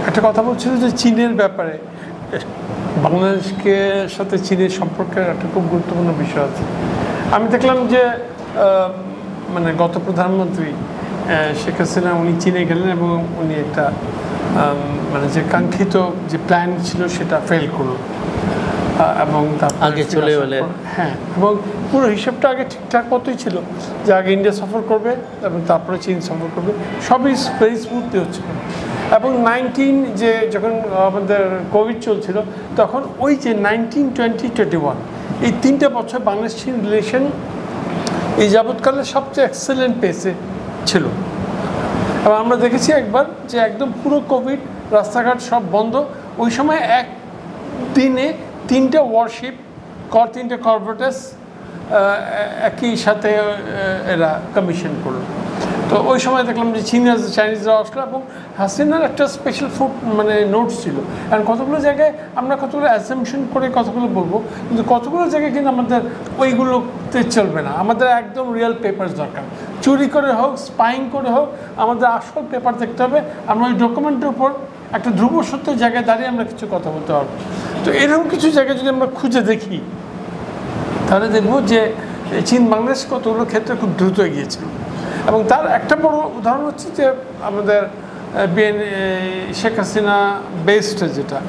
একটা কথা বলছিল যে চীনের ব্যাপারে বাংলাদেশকে সাথে চীনের সম্পর্কের একটা খুব গুরুত্বপূর্ণ বিষয় আছে। আমি দেখলাম যে মানে গত প্রধানমন্ত্রী শেখ হাসিনা উনি চীনে গেলেন এবং উনি একটা মানে যে কাঙ্ক্ষিত যে প্ল্যান ছিল সেটা ফেল করলো এবং আগে চলে গেলে হ্যাঁ, এবং পুরো হিসেবটা আগে ঠিকঠাক মতোই ছিল যে আগে ইন্ডিয়া সফর করবে এবং তারপরে চীন সফর করবে, সবই ভেরি স্মুথলি হচ্ছিল। এবং যে যখন আমাদের কোভিড চলছিল তখন ওই যে 19, 20, 21 এই 3টে বছর বাংলাদেশ চীন রিলেশন এই যাবৎকালে সবচেয়ে এক্সেলেন্ট পেসে ছিল। এবং আমরা দেখেছি একবার যে একদম পুরো কোভিড, রাস্তাঘাট সব বন্ধ, ওই সময় এক দিনে 3টে ওয়ারশিপ 3টে কর্পোরেটস একই সাথে এরা কমিশন করলো। তো ওই সময় দেখলাম যে চাইনিজরা আসলো এবং হাসিনার একটা স্পেশাল ফুড মানে নোটস ছিল। কারণ কতগুলো জায়গায় আমরা কতগুলো অ্যাসাম্পশন করে কতগুলো বলবো, কিন্তু কতগুলো জায়গায় কিন্তু আমাদের ওইগুলোতে চলবে না। আমাদের একদম রিয়েল পেপার দরকার, চুরি করে হোক, স্পাইং করে হোক, আমাদের আসল পেপার দেখতে হবে। আমরা ওই ডকুমেন্টের উপর একটা ধ্রুব সত্য জায়গায় দাঁড়িয়ে আমরা কিছু কথা বলতে পারবো। তো এরকম কিছু জায়গায় যদি আমরা খুঁজে দেখি তাহলে দেখব যে চীন বাংলাদেশ কতগুলো ক্ষেত্রে খুব দ্রুত এগিয়েছিল। এবং তার একটা বড় উদাহরণ হচ্ছে যে আমাদের শেখ হাসিনা বেসটা যেটা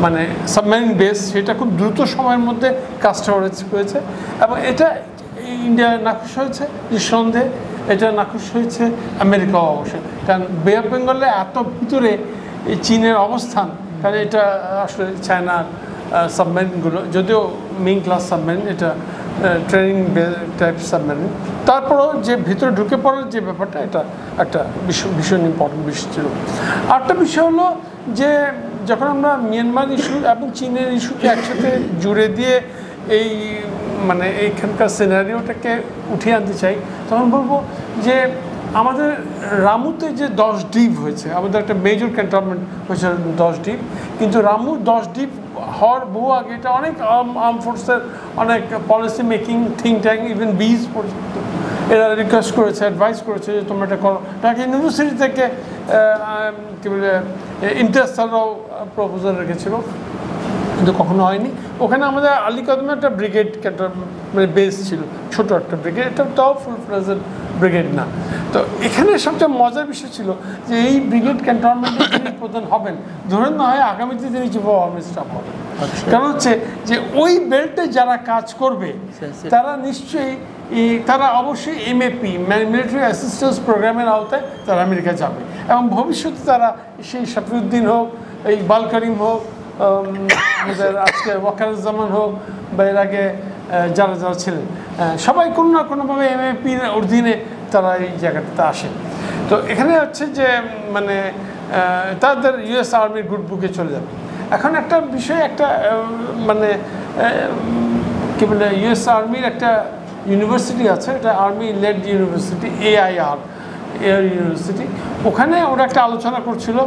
মানে সাবমেরিন বেস, সেটা খুব দ্রুত সময়ের মধ্যে কাজটা হয়েছে। এবং এটা ইন্ডিয়া নাখুশ হয়েছে নিঃসন্দেহে, এটা নাখুশ হয়েছে আমেরিকাও অবশ্যই। কারণ বে অফ বেঙ্গলে এত ভিতরে চীনের অবস্থান, কারণ এটা আসলে চায়নার সাবমেরিনগুলো, যদিও মেইন ক্লাস সাবমেরিন, এটা ট্রেনিং টাইপ সাবমেরিন, তারপরেও যে ভিতরে ঢুকে পড়ার যে ব্যাপারটা, এটা একটা ভীষণ ইম্পর্টেন্ট বিষয় ছিল। আরেকটা বিষয় হলো যে যখন আমরা মিয়ানমার ইস্যু এবং চীনের ইস্যুকে একসাথে জুড়ে দিয়ে এই মানে এইখানকার সিনারিওটাকে উঠিয়ে আনতে চাই, তখন বলবো যে আমাদের রামুতে যে 10 দ্বীপ হয়েছে, আমাদের একটা মেজর ক্যান্টনমেন্ট হয়েছে 10 দ্বীপ, কিন্তু রামু 10 দ্বীপ হওয়ার বহু আগে এটা অনেক আর্ম ফোর্সের অনেক policy making think tank, even বিজ পর্যন্ত এরা রিকোয়েস্ট করেছে, অ্যাডভাইস করেছে যে তোমরা এটা করো। ঢাকা ইউনিভার্সিটি থেকে কী বলে ইন্টারেস্টাররাও প্রপোজাল রেখেছিল, কিন্তু কখনো হয়নি। ওখানে আমাদের আলীকদমে একটা ব্রিগেড মানে বেস ছিল, ছোটো একটা ব্রিগেড, এটা তাও ফুল প্রেজেন্ট ব্রিগেড না। তো এখানে সবচেয়ে মজার বিষয় ছিল যে এই ব্রিগেড ক্যান্টনমেন্টের যিনি প্রধান হবেন, ধরেন না হয় আগামীতে তিনি চিফ অফ আর্মি স্টাফ হবেন। কারণ হচ্ছে যে ওই বেল্টে যারা কাজ করবে তারা নিশ্চয়ই তারা অবশ্যই MAP মিলিটারি অ্যাসিস্ট্যান্স প্রোগ্রামের আওতায় তারা আমেরিকা যাবে, এবং ভবিষ্যতে তারা সেই শফিউদ্দিন হোক, ইকবাল করিম হোক, আমাদের আজকে ওয়াকারুজ্জামান হোক, বা এর আগে যারা যারা ছিলেন, সবাই কোনো না কোনোভাবে MAPর অধীনে তারা এই জায়গাটাতে আসেন। তো এখানে হচ্ছে যে মানে তাদের US আর্মির গুড বুকে চলে যাবে। এখন একটা বিষয়, একটা মানে কী বলে US আর্মির একটা ইউনিভার্সিটি আছে, এটা army led university, AIR air university. ওখানে ওরা একটা আলোচনা করছিল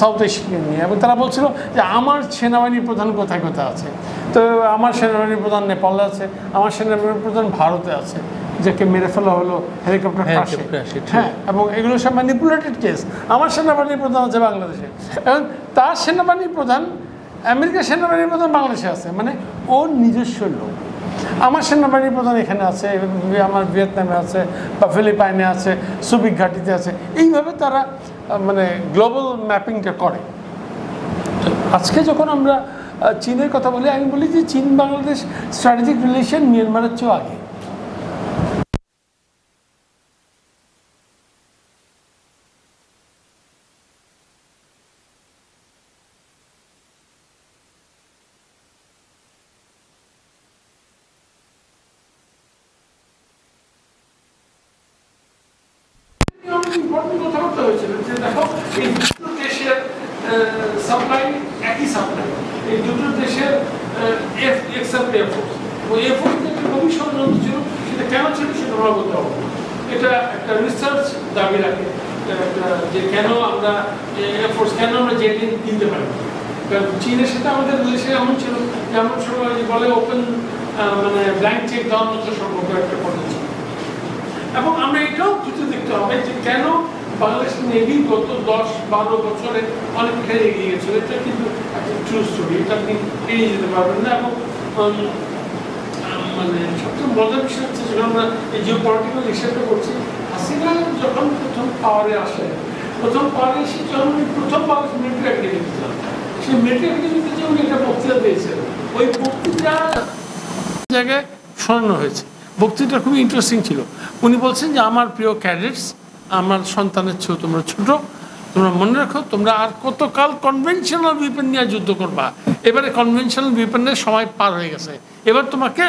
সাউথ এশিয়া নিয়ে, এবং তারা বলছিল যে আমার সেনাবাহিনীর প্রধান কোথায় কোথায় আছে। তো আমার সেনাবাহিনীর প্রধান নেপালে আছে, আমার সেনাবাহিনীর প্রধান ভারতে আছে, যাকে মেরে ফেলা হলো হেলিকপ্টার ক্রাশে, হ্যাঁ, এবং এগুলো সব ম্যানিপুলেটেড কেস। আমার সেনাবাহিনীর প্রধান আছে বাংলাদেশে, এবং তার সেনাবাহিনীর প্রধান আমেরিকার সেনাবাহিনীর প্রধান বাংলাদেশে আছে, মানে ওর নিজস্ব লোক। আমার সেনাবাহিনীর প্রধান এখানে আছে, আমার ভিয়েতনামে আছে, বা ফিলিপাইনে আছে, সুবিক ঘাটিতে আছে। এইভাবে তারা মানে গ্লোবাল ম্যাপিংটা করে। আজকে যখন আমরা চীনের কথা বলি, আমি বলি যে চীন বাংলাদেশ স্ট্র্যাটেজিক রিলেশন মিয়ানমারের চেয়েও আগে। কথাবার্তা হয়েছিল যে দেখো এই দুটো দেশের সাপ্লাই একই সাপ্লাই, এই দুটো দেশের খুবই ষড়যন্ত্র ছিল। সেটা কেন ছিল সেটা আমরা বলতে হবে, এটা একটা রিসার্চ দাবি রাখে যে কেন আমরা এয়ারফোর্স, কেন আমরা জেট কিনতে পারি। কারণ চীনের সাথে আমাদের রিলেশন এমন ছিল যে এমন সময় বলে ওপেন মানে ব্ল্যাঙ্ক চেক দেওয়ার মতো সম্পর্ক একটা পদ্ধতি। এবং আমরা এটাও কিছু দেখতে হবে যে কেন বাংলাদেশ নেভি গত 10-12 বছরে অনেকখানি এগিয়ে গেছিল। এটা কিন্তু একটা ট্রু স্টোরি, এটা আপনি এড়িয়ে যেতে পারবেন না। এবং মানে সবচেয়ে মজার বিষয় হচ্ছে যখন আমরা এই জিও পলিটিক্যাল হিসেবটা করছি, হাসিনা যখন প্রথম পাওয়ারে আসে, প্রথম পাওয়ারে এসে যখন প্রথম বাংলাদেশ মিলিটারি একাডেমিতে যান, সেই মিলিটারি একাডেমিতে যে উনি একটা বক্তৃতা দিয়েছেন, ওই বক্তৃতা জায়গায় শোনানো হয়েছে। বক্তৃতা খুবই ইন্টারেস্টিং ছিল। উনি বলছেন যে আমার প্রিয় ক্যাডেটস, আমার সন্তানের চেয়েও তোমরা ছোট, তোমরা মনে রাখো তোমরা আর কতকাল কনভেনশনাল উইপেন নিয়ে যুদ্ধ করবা। এবারে কনভেনশনাল উইপেনের সময় পার হয়ে গেছে, এবার তোমাকে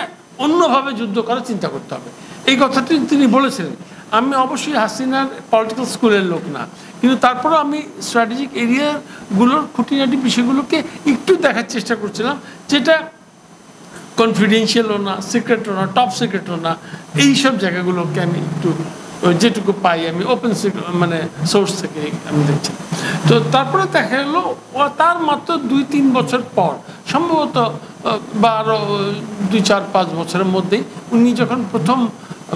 অন্যভাবে যুদ্ধ করার চিন্তা করতে হবে। এই কথাটি তিনি বলেছিলেন। আমি অবশ্যই হাসিনার পলিটিক্যাল স্কুলের লোক না, কিন্তু তারপরেও আমি স্ট্র্যাটেজিক এরিয়াগুলোর খুঁটিনাটি বিষয়গুলোকে একটু দেখার চেষ্টা করছিলাম, যেটা কনফিডেন্সিয়ালও না, সিক্রেটও না, টপ সিক্রেটও না। এইসব জায়গাগুলোকে আমি একটু যেটুকু পাই আমি ওপেন মানে সোর্স থেকে আমি দেখছি। তো তারপরে দেখা গেলো তার মাত্র 2-3 বছর পর, সম্ভবত বা আরও 2-4-5 বছরের মধ্যেই উনি যখন প্রথম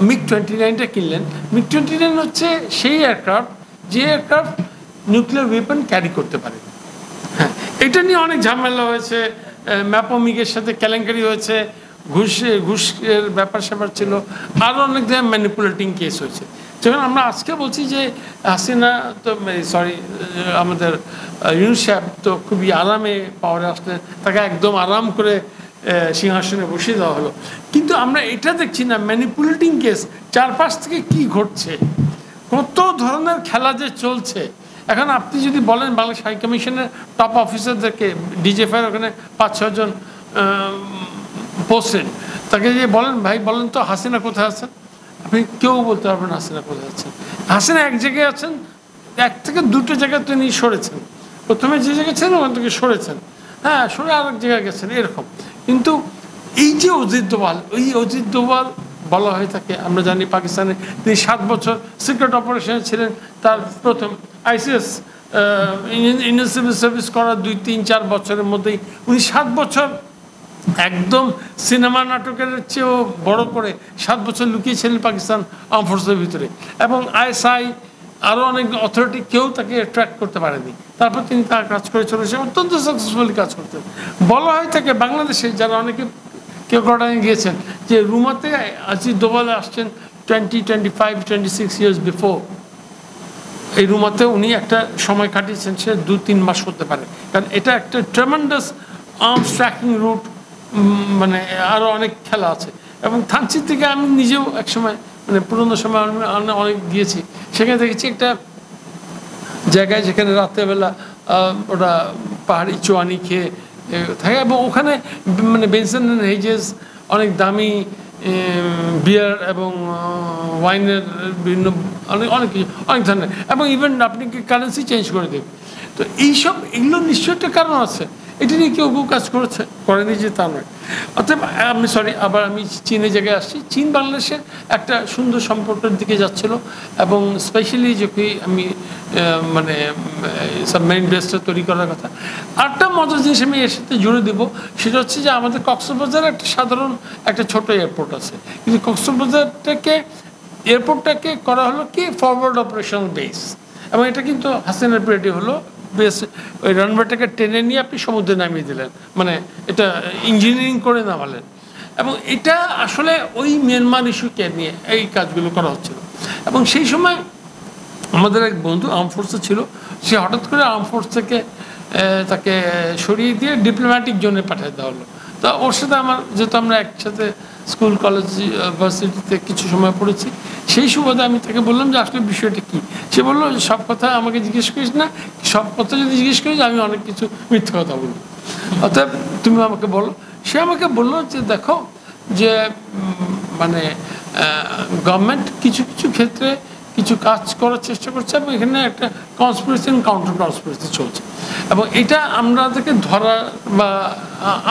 MiG-29টা কিনলেন। MiG-29 হচ্ছে সেই এয়ারক্রাফট যে এয়ারক্রাফট নিউক্লিয়ার ওয়েপন ক্যারি করতে পারে। হ্যাঁ, এটা নিয়ে অনেক ঝামেলা হয়েছে, ম্যাপোমিগের সাথে কেলেঙ্কারি হয়েছে, ঘুষের ব্যাপার স্যাপার ছিল, আরও অনেক জায়গায় ম্যানিপুলেটিং কেস হয়েছে। যখন আমরা আজকে বলছি যে হাসিনা তো সরি আমাদের ইউনূস সাহেব তো খুবই আরামে পাওয়ারে আসলেন, তাকে একদম আরাম করে সিংহাসনে বসিয়ে দেওয়া হলো, কিন্তু আমরা এটা দেখছি না ম্যানিপুলেটিং কেস চারপাশ থেকে কি ঘটছে, কত ধরনের খেলা যে চলছে। এখন আপনি যদি বলেন বাংলাদেশ হাই কমিশনের টপ অফিসারদেরকে, ডিজিএফআই ওখানে 5-6 জন পোস্টেড, তাকে যে বলেন ভাই বলেন তো হাসিনা কোথায় আছেন, আপনি কেউ বলতে পারবেন হাসিনা কোথায় আছেন। হাসিনা এক জায়গায় আছেন, 1 থেকে 2টো জায়গায় তিনি সরেছেন। প্রথমে যে জায়গায় ছিলেন ওখান থেকে সরেছেন, হ্যাঁ সরে আরেক জায়গায় গেছেন এরকম। কিন্তু এই যে অজিত দোভাল, ওই অজিত দোভাল বলা হয়ে থাকে, আমরা জানি পাকিস্তানে তিনি 7 বছর সিক্রেট অপারেশনে ছিলেন। তার প্রথম ICS ইন্ডিয়ান সিভিল সার্ভিস করার 2-3-4 বছরের মধ্যেই উনি 7 বছর একদম সিনেমা নাটকের চেয়েও বড় করে 7 বছর লুকিয়েছিলেন পাকিস্তান আর্ম ফোর্সের ভিতরে। এবং ISI আরও অনেক অথরিটি কেউ তাকে ট্র্যাক করতে পারেনি। তারপর তিনি তার কাজ করে চলেছে, অত্যন্ত সাকসেসফুলি কাজ করতেন। বলা হয় থাকে বাংলাদেশে যারা অনেকে কেউ কটায় গিয়েছেন যে রুমাতে আজিজ দোভালে আসছেন 20-25-26 ইয়ার্স বিফোর। এই রুমাতে উনি একটা সময় কাটিয়েছেন, সে 2-3 মাস হতে পারে, কারণ এটা একটা ট্রেমেন্ডাস আর্মস ট্র্যাকিং রুট, মানে আরও অনেক খেলা আছে। এবং থানচির থেকে আমি নিজেও একসময় মানে পুরোনো সময় আমি অনেক গিয়েছি, সেখানে দেখেছি একটা জায়গায় যেখানে রাত্রেবেলা ওরা পাহাড়ি চোয়ানি খেয়ে থাকে, এবং ওখানে মানে বেনসন অ্যান্ড হেজেস অনেক দামি বিয়ার এবং ওয়াইনের বিভিন্ন অনেক কিছু অনেক ধরনের, এবং ইভেন আপনি কারেন্সি চেঞ্জ করে দেবেন। তো এইসব এগুলো নিশ্চয়ই একটা কারণ আছে, এটা নিয়ে কেউ কাজ করেনি যে তা নয়। অতএব আমি সরি আবার আমি চীনের জায়গায় আসছি। চীন বাংলাদেশের একটা সুন্দর সম্পর্কের দিকে যাচ্ছিল, এবং স্পেশালি যখন আমি মানে সাবমেরিন বেসটা তৈরি করার কথা। আরেকটা মজার জিনিস আমি এর সাথে জুড়ে দেবো, সেটা হচ্ছে যে আমাদের কক্সবাজারে একটা সাধারণ একটা ছোট এয়ারপোর্ট আছে, কিন্তু এয়ারপোর্টটাকে করা হলো কি ফরওয়ার্ড অপারেশনাল বেস, এবং এটা কিন্তু হাসিনার পিরিয়ডে হলো। বেশ ওই রানওয়েটাকে টেনে নিয়ে আপনি সমুদ্রে নামিয়ে দিলেন, মানে এটা ইঞ্জিনিয়ারিং করে নামালেন। এবং এটা আসলে ওই মিয়ানমার ইস্যুকে নিয়ে এই কাজগুলো করা হচ্ছিল। এবং সেই সময় আমাদের এক বন্ধু আর্ম ফোর্সে ছিল, সে হঠাৎ করে আর্ম ফোর্স থেকে তাকে সরিয়ে দিয়ে ডিপ্লোম্যাটিক জোনে পাঠিয়ে দেওয়া হলো। তা ওর সাথে আমার যেহেতু আমরা একসাথে স্কুল কলেজ ইউনিভার্সিটিতে কিছু সময় পড়েছি, সেই সুবাদে আমি তাকে বললাম যে আসলে বিষয়টা কী। সে বললো যে সব কথা আমাকে জিজ্ঞেস করিস না, সব কথা যদি জিজ্ঞেস করিস আমি অনেক কিছু মিথ্যে কথা বলবো, অতএব তুমি আমাকে বলো। সে আমাকে বললো যে দেখো যে মানে গভর্নমেন্ট কিছু কিছু ক্ষেত্রে কিছু কাজ করার চেষ্টা করছে, এবং এখানে একটা কনস্পিরেসি এবং কাউন্টার কনস্পিরেসি চলছে, এবং এটা আমাদেরকে ধরা বা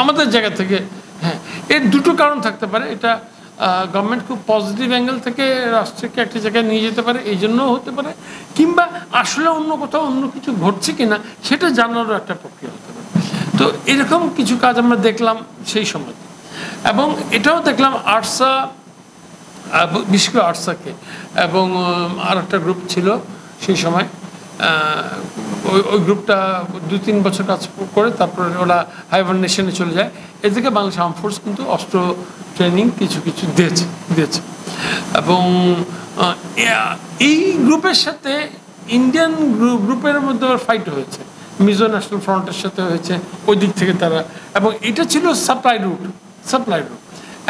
আমাদের জায়গা থেকে, হ্যাঁ এর দুটো কারণ থাকতে পারে। এটা গভর্নমেন্ট খুব পজিটিভ অ্যাঙ্গেল থেকে রাষ্ট্রকে একটা জায়গায় নিয়ে যেতে পারে, এই জন্যও হতে পারে, কিংবা আসলে অন্য কোথাও অন্য কিছু ঘটছে কিনা সেটা জানারও একটা প্রক্রিয়া হতে পারে। তো এরকম কিছু কাজ আমরা দেখলাম সেই সময়। এবং এটাও দেখলাম আরসা, বিশেষ করে আরসাকে, এবং আর একটা গ্রুপ ছিল সেই সময় ওই গ্রুপটা 2-3 বছর কাজ করে তারপরে ওরা হাইবারনেশনে চলে যায়। এদিকে বাংলাদেশ আর্ম ফোর্স কিন্তু অস্ত্র ট্রেনিং কিছু দিয়েছে এবং এই গ্রুপের সাথে ইন্ডিয়ান গ্রুপের মধ্যে ফাইট হয়েছে, মিজো ন্যাশনাল ফ্রন্টের সাথে হয়েছে ওই দিক থেকে তারা, এবং এটা ছিল সাপ্লাই রুট।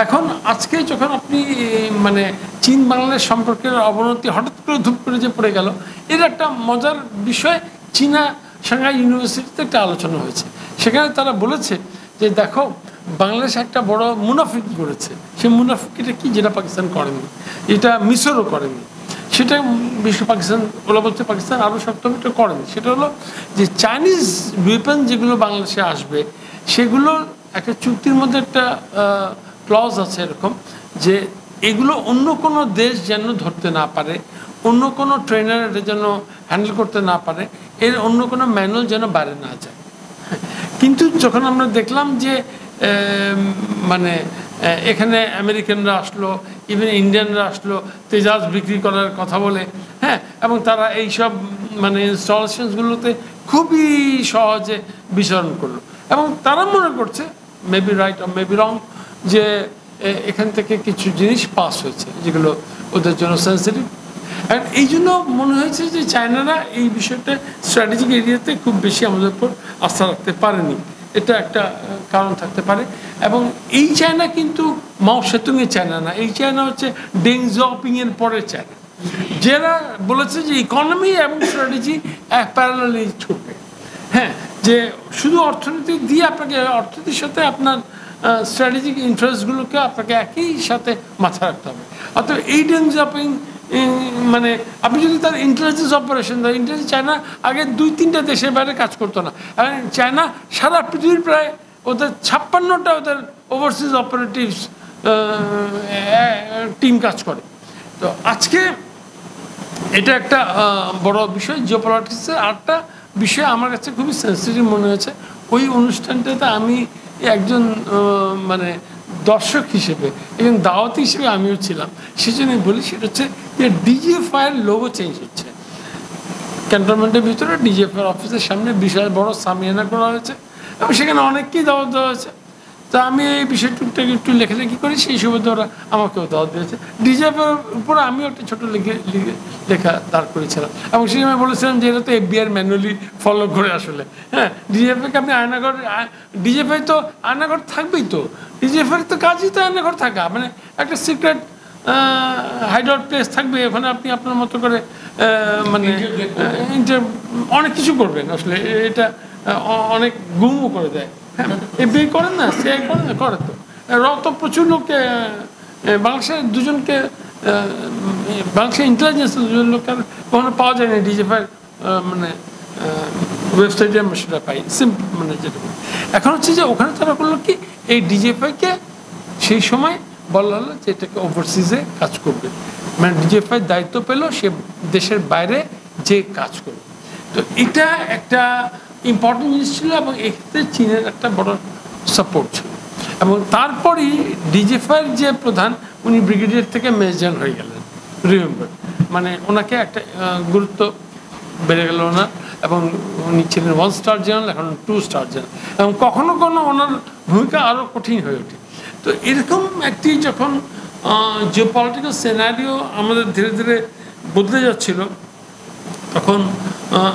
এখন আজকে যখন আপনি মানে চীন বাংলাদেশ সম্পর্কের অবনতি হঠাৎ করে ধূপ করে যে পড়ে গেল, এর একটা মজার বিষয় চীনা সাংহাই ইউনিভার্সিটিতে একটা আলোচনা হয়েছে। সেখানে তারা বলেছে যে দেখো বাংলাদেশ একটা বড় মুনাফিকি করেছে। সেই মুনাফিকিটা কি, যেটা পাকিস্তান করেনি, এটা মিশরও করেনি। সেটা বিশ্ব পাকিস্তান, ওরা বলছে পাকিস্তান আরও শক্তভাবে এটা করেনি। সেটা হলো যে চাইনিজ ওয়েপন যেগুলো বাংলাদেশে আসবে সেগুলো একটা চুক্তির মধ্যে একটা ক্লজ আছে এরকম যে এগুলো অন্য কোনো দেশ যেন ধরতে না পারে, অন্য কোনো ট্রেনার এটা যেন হ্যান্ডেল করতে না পারে, এর অন্য কোনো ম্যানুয়াল যেন বাইরে না যায়। কিন্তু যখন আমরা দেখলাম যে মানে এখানে আমেরিকানরা আসলো, ইভেন ইন্ডিয়ানরা আসলো তেজাজ বিক্রি করার কথা বলে, হ্যাঁ, এবং তারা এইসব মানে ইনস্টলেশনসগুলোতে খুবই সহজে বিচরণ করলো এবং তারা মনে করছে মেবি রাইট আর মেবি রং যে এখান থেকে কিছু জিনিস পাস হয়েছে যেগুলো ওদের জন্য সেন্সিটিভ। আর এই জন্য মনে হয়েছে যে চায়নারা এই বিষয়টা স্ট্র্যাটেজিক এরিয়াতে খুব বেশি আমাদের উপর আস্থা রাখতে পারেনি, এটা একটা কারণ থাকতে পারে। এবং এই চায়না কিন্তু মাও সেতুংয়ের চায়না না, এই চায়না হচ্ছে ডেং জিয়াওপিংয়ের পরের চায়না, যারা বলেছে যে ইকোনমি এবং স্ট্র্যাটেজি এক প্যারালালি ছুটবে। হ্যাঁ, যে শুধু অর্থনীতি দিয়ে আপনাকে, অর্থনীতির সাথে আপনার স্ট্র্যাটেজিক ইন্টারেস্টগুলোকে আপনাকে একই সাথে মাথায় রাখতে হবে। অর্থাৎ এই ডেং জিয়াওপিং মানে আপনি যদি তার ইন্টেলিজেন্স অপারেশন, ইন্টেলিজেন্স চায়না আগে 2-3টা দেশের বাইরে কাজ করতো না, চায়না সারা পৃথিবীর প্রায় ওদের 56টা ওদের ওভারসিজ অপারেটিভস টিম কাজ করে। তো আজকে এটা একটা বড় বিষয়। জিওপলিটিক্সের আরেকটা বিষয় আমার কাছে খুবই সেন্সিটিভ মনে হয়েছে। ওই অনুষ্ঠানটাতে আমি একজন মানে দর্শক হিসেবে, একজন দাওয়াতি হিসেবে আমিও ছিলাম, সেজন্যই বলি। সেটা হচ্ছে যে ডিজিএফআইয়ের লোগো চেঞ্জ হচ্ছে ক্যান্টনমেন্টের ভিতরে, ডিজিএফআই অফিসের সামনে বিশাল বড় সামিয়ানা করা হয়েছে এবং সেখানে অনেককেই দাওয়াত দেওয়া হয়েছে। তা আমি এই বিষয়টুকটাকে একটু লেখালেখি করি, সেই সুবাদে ওরা আমাকেও দাওয়াত দিয়েছে। ডিজিএফআইয়ের উপরে আমিও একটা ছোটো লেখা দাঁড় করেছিলাম এবং সেই সময় বলেছিলাম যে এটা তো এফবিআই ম্যানুয়ালি ফলো করে আসলে। হ্যাঁ, ডিজিএফআইকে আপনি আয়নাঘর, ডিজিএফআই তো আয়নাঘর থাকবেই, তো ডিজিএফআইয়ের তো কাজই তো আয়নাঘর থাকা, মানে একটা সিক্রেট হাইডআউট প্লেস থাকবে, ওখানে আপনি আপনার মতো করে মানে অনেক কিছু করবেন। আসলে এটা অনেক গুমও করে দেয়। হ্যাঁ, এফবিআই করেন না, সিআই করেন না, করে তো রত প্রচুর লোককে, বাংলাদেশের দুজনকে, বাংলাদেশের ইন্টেলিজেন্সের দুজন লোককে কখনো পাওয়া যায় না ডিজিএফআই মানে ওয়েবসাইটে আমরা সেটা পাই সিম্পল, মানে যেটা এখন হচ্ছে যে ওখানে তারা করলো কি, এই ডিজিএফআইকে সেই সময় বলা হলো যে এটাকে ওভারসিজে কাজ করবে, মানে ডিজিএফআই দায়িত্ব পেল সে দেশের বাইরে যে কাজ করবে। তো এটা একটা ইম্পর্টেন্ট জিনিস ছিল এবং এক্ষেত্রে চীনের একটা বড় সাপোর্ট ছিল। এবং তারপরই ডিজিএফআইয়ের যে প্রধান, উনি ব্রিগেডিয়ার থেকে মেজর হয়ে গেলেন, রিমেম্বার, মানে ওনাকে একটা গুরুত্ব বেড়ে গেল ওনার, এবং উনি ছিলেন 1 স্টার জেনারেল, এখন 2 স্টার জেনারেল, এবং কখনো কোনো ওনার ভূমিকা আরও কঠিন হয়ে ওঠে। তো এরকম একটি যখন জিওপলিটিক্যাল সিনারিও আমাদের ধীরে ধীরে বদলে যাচ্ছিল, তখন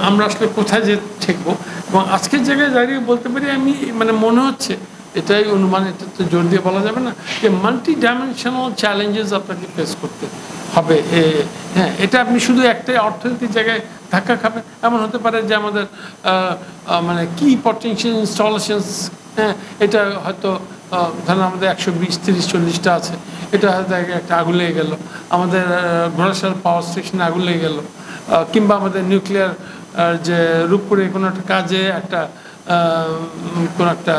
আমরা আসলে কোথায় যে ঠেকবো। এবং আজকের জায়গায় দাঁড়িয়ে বলতে পারি আমি, মানে মনে হচ্ছে, এটাই অনুমান, এটা তো জোর দিয়ে বলা যাবে না, যে মাল্টি ডাইমেনশনাল চ্যালেঞ্জেস আপনাকে ফেস করতে হবে। হ্যাঁ, এটা আপনি শুধু একটাই অর্থনীতির জায়গায় ধাক্কা খাবেন এমন হতে পারে যে আমাদের মানে কি পটেনশিয়াল ইনস্টলেশনস, হ্যাঁ, এটা হয়তো ধরেন আমাদের 120, 30, 40টা আছে, এটা হয়তো একটা আগুন লেগে গেল, আমাদের ঘোড়াশাল পাওয়ার স্টেশনে আগুন লেগে গেল, কিংবা আমাদের নিউক্লিয়ার যে রূপপুরে কোনো একটা কাজে একটা কোনো একটা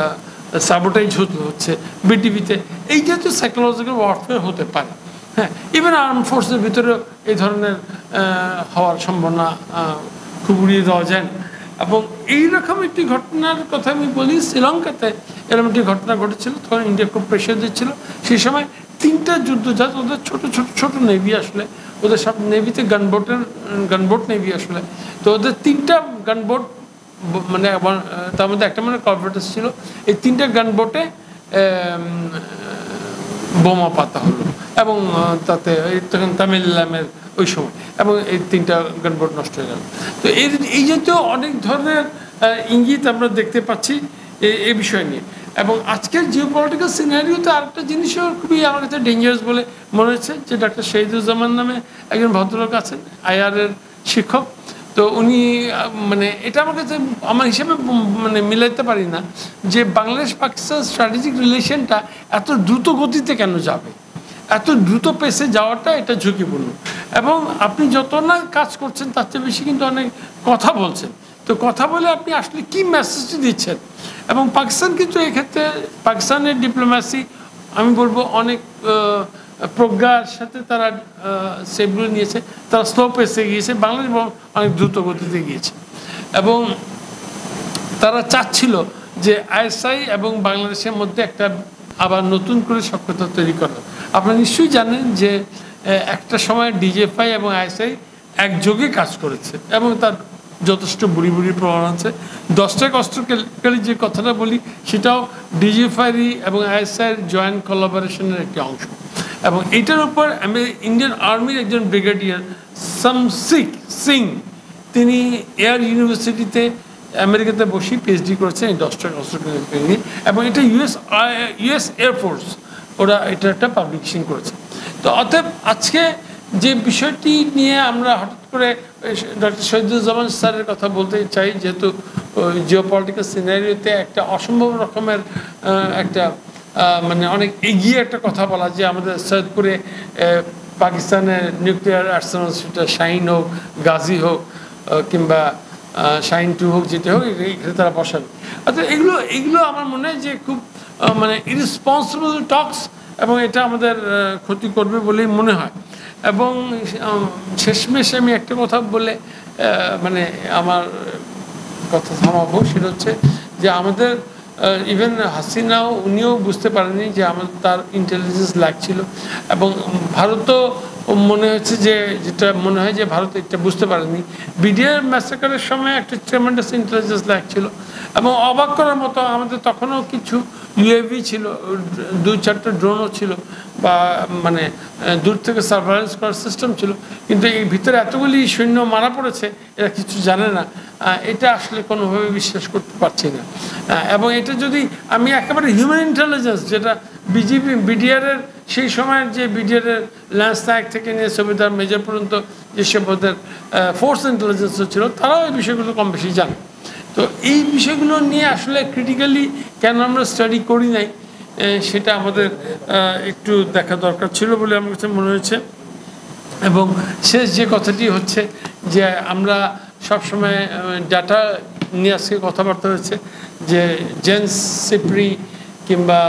সাবোটাইজ হচ্ছে বিটিভিতে, এই জাতীয় সাইকোলজিক্যাল ওয়ারফেয়ার হতে পারে। হ্যাঁ, ইভেন আর্ম ফোর্সের ভিতরেও এই ধরনের হওয়ার সম্ভাবনা খুব উড়িয়ে দেওয়া যায় না। এবং এইরকম একটি ঘটনার কথা আমি বলি, শ্রীলঙ্কাতে এরকম একটি ঘটনা ঘটেছিল, তখন ইন্ডিয়া খুব প্রেশার দিচ্ছিল। সেই সময় 3টা যুদ্ধজাহাজ, ওদের ছোট নেভি, আসলে ওদের সব নেভিতে গানবোটের গানবোট নেভি আসলে। তো ওদের 3টা গানবোট, মানে তার মধ্যে একটা মানে কর্ভেটস ছিল, এই 3টা গানবোটে বোমা পাতা হলো এবং তাতে তখন তামিলনামের ওই সময়, এবং এই 3টা গানবোট নষ্ট হয়ে গেল। তো এই জাতীয় অনেক ধরনের ইঙ্গিত আমরা দেখতে পাচ্ছি এই বিষয় নিয়ে। এবং আজকের জিওপলিটিক্যাল সিনারিওতে আরেকটা জিনিসও খুবই আমার কাছে ডেঞ্জারাস বলে মনে হচ্ছে, যে ডক্টর শহীদুজ্জামান নামে একজন ভদ্রলোক আছেন, IR-এর শিক্ষক। তো উনি মানে এটা আমার কাছে আমার হিসেবে মানে মিলাইতে পারি না যে বাংলাদেশ পাকিস্তান স্ট্র্যাটেজিক রিলেশনটা এত দ্রুত গতিতে কেন যাবে, এত দ্রুত পেসে যাওয়াটা এটা ঝুঁকিপূর্ণ। এবং আপনি যত না কাজ করছেন তার চেয়ে বেশি কিন্তু অনেক কথা বলছেন। তো কথা বলে আপনি আসলে কি মেসেজটি দিচ্ছেন? এবং পাকিস্তান কিন্তু এক্ষেত্রে পাকিস্তানের ডিপ্লোম্যাসি আমি বলবো অনেক প্রজ্ঞার সাথে তারা সেগুলো নিয়েছে, তারা স্লো পেসে গিয়েছে, বাংলাদেশ অনেক দ্রুত গতিতে গিয়েছে। এবং তারা চাচ্ছিল যে ISI এবং বাংলাদেশের মধ্যে একটা আবার নতুন করে সখ্যতা তৈরি করা। আপনারা নিশ্চয়ই জানেন যে একটা সময় DJFI এবং ISI একযোগে কাজ করেছে এবং তার যথেষ্ট বুড়ি বুড়ি প্রমাণ আছে। 10টা কষ্টকালী যে কথাটা বলি সেটাও DJFI এবং ISI-র জয়েন্ট কোলাবোরেশনের একটি অংশ। এবং এইটার উপর ইন্ডিয়ান আর্মির একজন ব্রিগেডিয়ার শামসিক সিং, তিনি এয়ার ইউনিভার্সিটিতে আমেরিকাতে বসে PhD করেছেন এই 10টা কষ্টকালী নিয়ে, এবং এটা US এয়ারফোর্স ওরা এটা একটা পাবলিকেশন করেছে। তো অতএব আজকে যে বিষয়টি নিয়ে আমরা হঠাৎ করে ডক্টর শহীদুজ্জামান স্যারের কথা বলতে চাই, যেহেতু জিওপলিটিক্যাল সিনারিওতে একটা অসম্ভব রকমের একটা মানে অনেক এগিয়ে একটা কথা বলা, যে আমাদের সৈয়দপুরে পাকিস্তানের নিউক্লিয়ার আর্সেনাল, সেটা শাহিন হোক, গাজী হোক কিংবা শাহিন 2 হোক, যেটা হোক, এখানে তারা বসান। অর্থাৎ এগুলো আমার মনে হয় যে খুব মানে ইরেসপন্সিবল টক্স, এবং এটা আমাদের ক্ষতি করবে বলেই মনে হয়। এবং শেষমেশ আমি একটা কথা বলে মানে আমার কথা থামাবো, সেটা হচ্ছে যে আমাদের ইভেন হাসিনাও উনিও বুঝতে পারেনি যে তার ইন্টেলিজেন্স লাগছিল, এবং ভারতও মনে হচ্ছে যে যেটা মনে হয় যে ভারত এটা বুঝতে পারেনি। BDR ম্যাসাকারের সময় একটা ট্রেমেন্ডাস ইন্টেলিজেন্স লাগছিল, এবং অবাক করার মতো আমাদের তখনও কিছু UAV ছিল, 2-4টা ড্রোনও ছিল, বা মানে দূর থেকে সার্ভেলেন্স করার সিস্টেম ছিল, কিন্তু এই ভিতরে এতগুলি সৈন্য মারা পড়েছে, এরা কিছু জানে না। এটা আসলে কোনোভাবে বিশ্বাস করতে পারছি না। এবং এটা যদি আমি একেবারে হিউম্যান ইন্টেলিজেন্স, যেটা BDR-এর সেই সময়ের যে BDR-এর ল্যান্স নায়ক থেকে নিয়ে সুবেদার মেজর পর্যন্ত যেসব ওদের ফোর্স ইন্টেলিজেন্সও ছিল, তারাও এই বিষয়গুলো কম বেশি জানে। তো এই বিষয়গুলো নিয়ে আসলে ক্রিটিক্যালি কেন আমরা স্টাডি করি নাই, সেটা আমাদের একটু দেখা দরকার ছিল বলে আমার কাছে মনে হয়েছে। এবং শেষ যে কথাটি হচ্ছে যে আমরা সবসময় ডাটা নিয়ে আজকে কথাবার্তা হয়েছে, যে জেন্স সিপ্রি কিংবা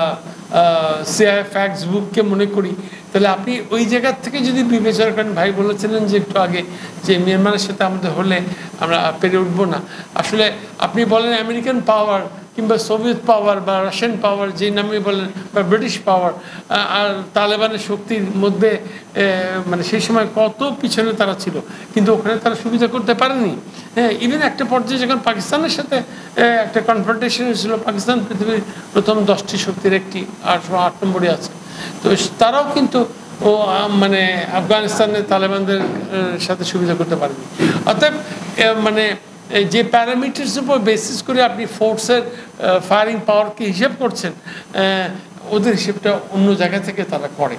CI ফ্যাক্টস বুককে মনে করি, তাহলে আপনি ওই জায়গার থেকে যদি বিবেচনা করেন, ভাই বলেছিলেন যে একটু আগে যে মিয়ানমারের সাথে আমাদের হলে আমরা পেরে উঠবো না। আসলে আপনি বলেন আমেরিকান পাওয়ার কিংবা সোভিয়েত পাওয়ার বা রাশিয়ান পাওয়ার, যে নামে বলেন, বা ব্রিটিশ পাওয়ার, আর তালেবানের শক্তির মধ্যে মানে সেই সময় কত পিছনে তারা ছিল, কিন্তু ওখানে তারা সুবিধা করতে পারেনি। হ্যাঁ, ইভেন একটা পর্যায়ে যখন পাকিস্তানের সাথে একটা কনফ্রন্টেশন হয়েছিল, পাকিস্তান পৃথিবীর প্রথম 10টি শক্তির একটি, 8 নম্বরে আছে, তো তারাও কিন্তু মানে আফগানিস্তানের তালেবানদের সাথে সুবিধা করতে পারেনি। অর্থাৎ মানে যে প্যারামিটার্সের উপর বেসিস করে আপনি ফোর্সের ফায়ারিং পাওয়ারকে হিসেব করছেন, ওদের হিসেবটা অন্য জায়গা থেকে তারা করে।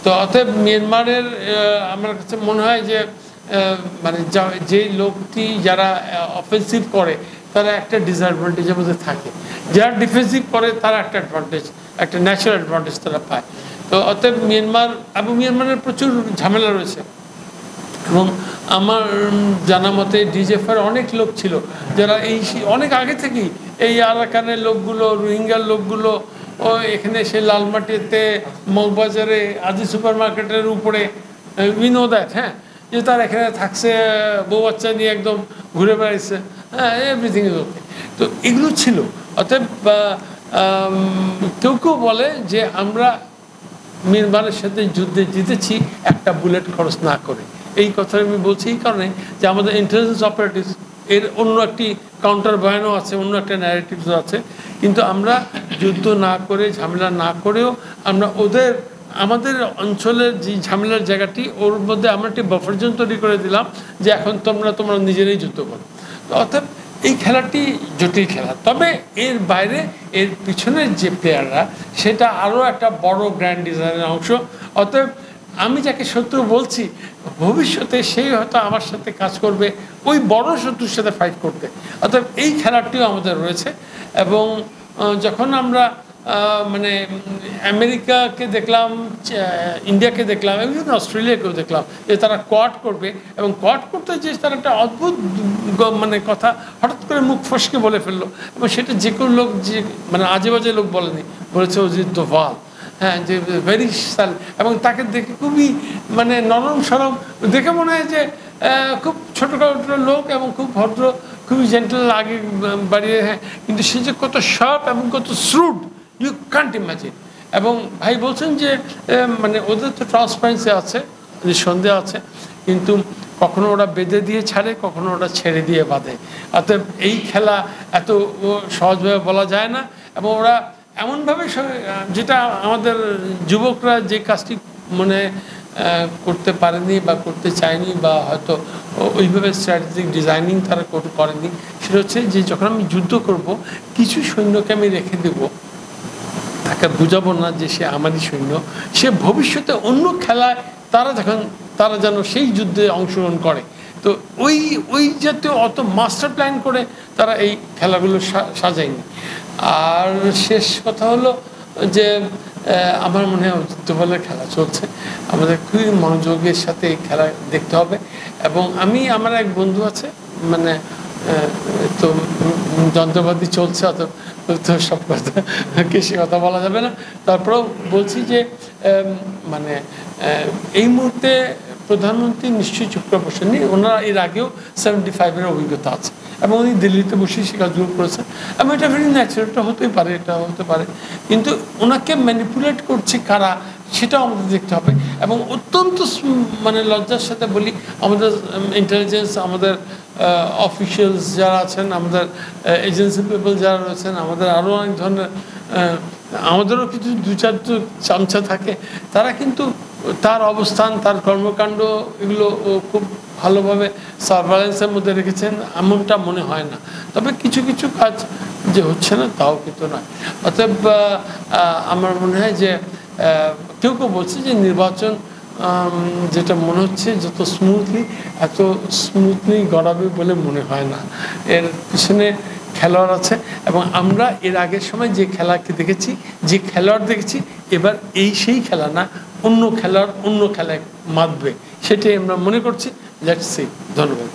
তো অতএব মিয়ানমারের আমার কাছে মনে হয় যে মানে যে লোকটি যারা অফেন্সিভ করে তারা একটা ডিসঅ্যাডভান্টেজের মধ্যে থাকে, যারা ডিফেন্সিভ করে তারা একটা অ্যাডভান্টেজ, একটা ন্যাচারাল অ্যাডভান্টেজ তারা পায়। তো অতএব মিয়ানমারের প্রচুর ঝামেলা রয়েছে। এবং আমার জানা মতে DJFI-র অনেক লোক ছিল যারা এই অনেক আগে থেকেই এই আরাকানের লোকগুলো, রোহিঙ্গার লোকগুলো এখানে সে লালমাটিতে, মগবাজারে, আজি সুপার মার্কেটের উপরে দ্যাট, হ্যাঁ, যে তার এখানে থাকছে, বউ বাচ্চা নিয়ে একদম ঘুরে বেড়াইছে, হ্যাঁ, এভরিথিং ইজ ওকে। তো এগুলো ছিল। অতএব কেউ কেউ বলে যে আমরা মিয়ানমারের সাথে যুদ্ধে জিতেছি একটা বুলেট খরচ না করে, এই কথা আমি বলছি এই কারণে যে আমাদের ইন্টেলিজেন্স অপারেটিভস এর অন্য একটি কাউন্টার বয়ানও আছে, অন্য একটা ন্যারেটিভসও আছে, কিন্তু আমরা যুদ্ধ না করে ঝামেলা না করেও আমরা আমাদের অঞ্চলের যে ঝামেলার জায়গাটি ওর মধ্যে আমরা একটি বাফার জোন তৈরি করে দিলাম যে এখন তোমরা নিজেরাই যুদ্ধ করো। অর্থাৎ এই খেলাটি জটিল খেলা, তবে এর বাইরে এর পিছনের যে প্লেয়াররা সেটা আরও একটা বড় গ্র্যান্ড ডিজাইনের অংশ। অতএব আমি যাকে শত্রু বলছি ভবিষ্যতে সেই হয়তো আমার সাথে কাজ করবে ওই বড় শত্রুর সাথে ফাইট করতে। অর্থাৎ এই খেলাটিও আমাদের রয়েছে। এবং যখন আমরা মানে আমেরিকাকে দেখলাম, ইন্ডিয়াকে দেখলাম, এবং অস্ট্রেলিয়াকেও দেখলাম যে তারা কোয়াড করবে, এবং কোয়াড করতে যে তারা একটা অদ্ভুত মানে কথা হঠাৎ করে মুখ ফসকে বলে ফেললো, এবং সেটা যে কোনো লোক যে মানে আজে বাজে লোক বলেনি, বলেছে অজিত দোভাল। হ্যাঁ, যে ভেরি সাল, এবং তাকে দেখে খুবই মানে নরম সরম দেখে মনে হয় যে খুব ছোটোখাটো লোক এবং খুব ভদ্র, খুবই জেন্টেল আগে বাড়িয়ে। হ্যাঁ, কিন্তু সে যে কত শার্প এবং কত শ্রুড ইউ কান্ট ইমাজিন। এবং ভাই বলছেন যে মানে ওদের তো ট্রান্সপারেন্সি আছে, সন্দেহ আছে, কিন্তু কখনো ওরা বেঁধে দিয়ে ছাড়ে, কখনো ওরা ছেড়ে দিয়ে বাঁধে। অতএব এই খেলা এত সহজভাবে বলা যায় না। এবং ওরা এমনভাবে, যেটা আমাদের যুবকরা যে কাজটি মানে করতে পারেনি বা করতে চায়নি, বা হয়তো ওইভাবে স্ট্র্যাটেজিক ডিজাইনিং তারা করেনি, সেটা হচ্ছে যে যখন আমি যুদ্ধ করব কিছু সৈন্যকে আমি রেখে দেব, তাকে বুঝাবো না যে সে আমারই সৈন্য, সে ভবিষ্যতে অন্য খেলায় তারা যেন সেই যুদ্ধে অংশগ্রহণ করে। তো ওই জাতীয় অত মাস্টার প্ল্যান করে তারা এই খেলাগুলো সাজায়নি। আর শেষ কথা হলো যে আমার মনে হয় অজিতদোভালের খেলা চলছে, আমাদের খুবই মনোযোগের সাথে এই খেলা দেখতে হবে। এবং আমার এক বন্ধু আছে, মানে তো যন্ত্রপাতি চলছে, অত সব কথা কৃষি কথা বলা যাবে না, তারপরেও বলছি যে মানে এই মুহূর্তে প্রধানমন্ত্রী নিশ্চয়ই চুপ করে বসেননি, ওনারা এর আগেও 75-এর অভিজ্ঞতা আছে, এবং উনি দিল্লিতে বসে সে কাজগুলো করেছেন, এবং এটা ভেরি ন্যাচারাল, এটা হতে পারে, কিন্তু ওনাকে ম্যানিপুলেট করছে কারা সেটাও আমাদের দেখতে হবে। এবং অত্যন্ত মানে লজ্জার সাথে বলি, আমাদের ইন্টেলিজেন্স, আমাদের অফিসিয়ালস যারা আছেন, আমাদের এজেন্সি পিপল যারা রয়েছেন, আমাদের আরও অনেক ধরনের, আমাদেরও কিছু দু চার চামচা থাকে, তারা কিন্তু তার অবস্থান, তার কর্মকাণ্ড এগুলো খুব ভালোভাবে সার্ভেলেন্সের মধ্যে রেখেছেন এমনটা মনে হয় না। তবে কিছু কিছু কাজ যে হচ্ছে না তাও কিন্তু নয়। অতএব আমার মনে হয় যে কেউ বলছে যে নির্বাচন যেটা মনে হচ্ছে যত এত স্মুথলি গড়াবে বলে মনে হয় না, এর পিছনে খেলোয়াড় আছে। এবং আমরা এর আগের সময় যে খেলাকে দেখেছি, যে খেলোয়াড় দেখেছি, এবার সেই খেলা না, অন্য খেলোয়াড় অন্য খেলায় মাতবে, সেটাই আমরা মনে করছি। Let's see. ধন্যবাদ।